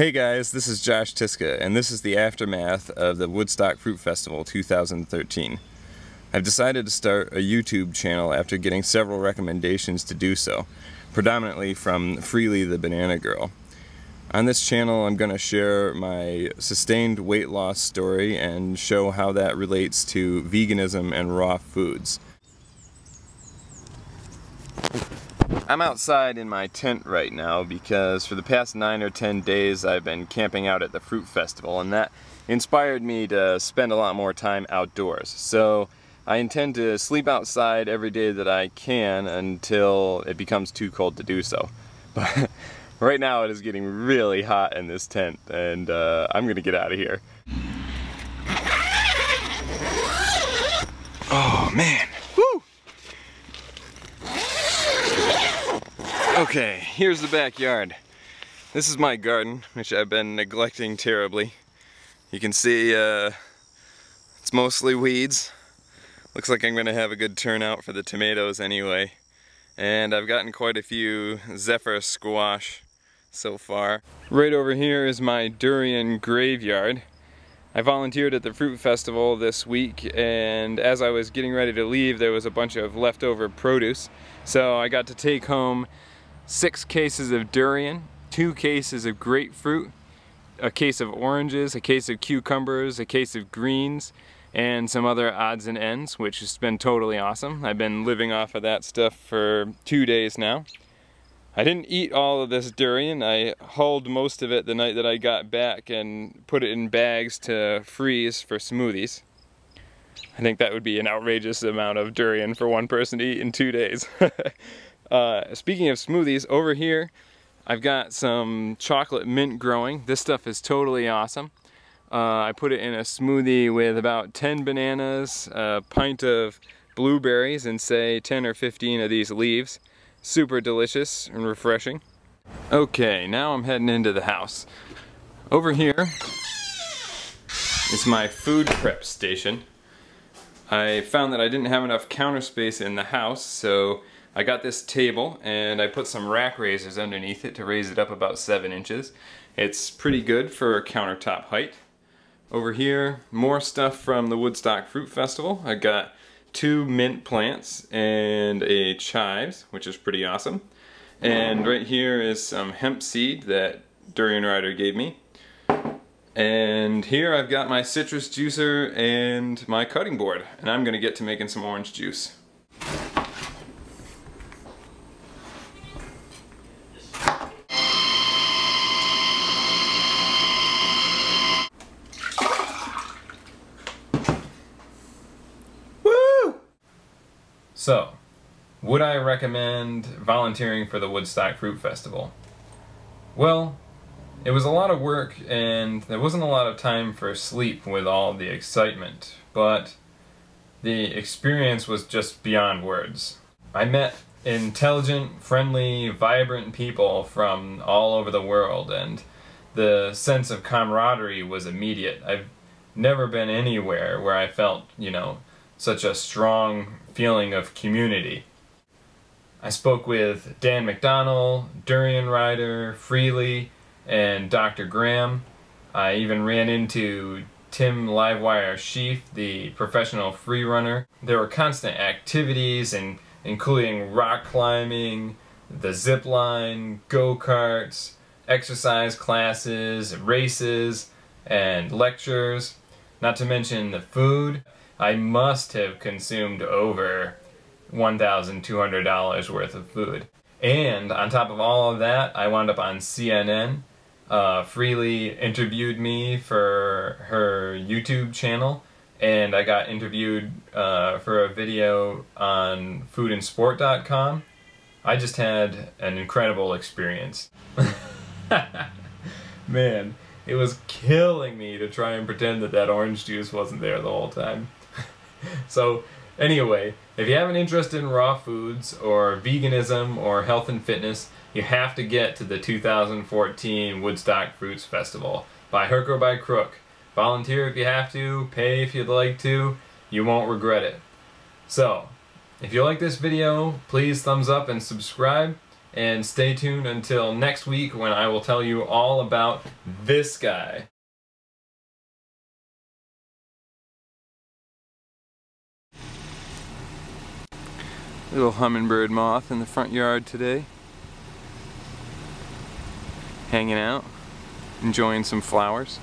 Hey guys, this is Josh Tiska, and this is the aftermath of the Woodstock Fruit Festival 2013. I've decided to start a YouTube channel after getting several recommendations to do so, predominantly from Freely the Banana Girl. On this channel I'm going to share my sustained weight loss story and show how that relates to veganism and raw foods. I'm outside in my tent right now because for the past 9 or 10 days I've been camping out at the Fruit Festival, and that inspired me to spend a lot more time outdoors. So I intend to sleep outside every day that I can until it becomes too cold to do so. But right now it is getting really hot in this tent, and I'm gonna get out of here. Oh man! Woo! Okay, here's the backyard. This is my garden, which I've been neglecting terribly. You can see it's mostly weeds. Looks like I'm gonna have a good turnout for the tomatoes anyway. And I've gotten quite a few zephyr squash so far. Right over here is my durian graveyard. I volunteered at the Fruit Festival this week, and as I was getting ready to leave there was a bunch of leftover produce. So I got to take home 6 cases of durian, 2 cases of grapefruit, a case of oranges, a case of cucumbers, a case of greens, and some other odds and ends, which has been totally awesome. I've been living off of that stuff for 2 days now. I didn't eat all of this durian. I hauled most of it the night that I got back and put it in bags to freeze for smoothies. I think that would be an outrageous amount of durian for one person to eat in 2 days. Speaking of smoothies, over here I've got some chocolate mint growing. This stuff is totally awesome. I put it in a smoothie with about 10 bananas, a pint of blueberries, and say 10 or 15 of these leaves. Super delicious and refreshing. Okay, now I'm heading into the house. Over here is my food prep station. I found that I didn't have enough counter space in the house, so I got this table and I put some rack raisers underneath it to raise it up about 7 inches. It's pretty good for countertop height. Over here, more stuff from the Woodstock Fruit Festival. I got 2 mint plants and a chives, which is pretty awesome. And right here is some hemp seed that Durian Rider gave me. And here I've got my citrus juicer and my cutting board, and I'm gonna get to making some orange juice. So, would I recommend volunteering for the Woodstock Fruit Festival? Well, it was a lot of work and there wasn't a lot of time for sleep with all the excitement, but the experience was just beyond words. I met intelligent, friendly, vibrant people from all over the world, and the sense of camaraderie was immediate. I've never been anywhere where I felt, such a strong feeling of community. I spoke with Dan McDonald, Durian Rider, Freely, and Dr. Graham. I even ran into Tim Livewire Sheaf, the professional free runner. There were constant activities, including rock climbing, the zip line, go-karts, exercise classes, races, and lectures, not to mention the food. I must have consumed over $1,200 worth of food. And on top of all of that, I wound up on CNN. Freely interviewed me for her YouTube channel, and I got interviewed for a video on foodandsport.com. I just had an incredible experience. Man, it was killing me to try and pretend that that orange juice wasn't there the whole time. So anyway, if you have an interest in raw foods or veganism or health and fitness, you have to get to the 2014 Woodstock Fruits Festival. By hook or by crook. Volunteer if you have to, pay if you'd like to, you won't regret it. So, if you like this video, please thumbs up and subscribe. and stay tuned until next week when I will tell you all about this guy. Little hummingbird moth in the front yard today, hanging out, enjoying some flowers.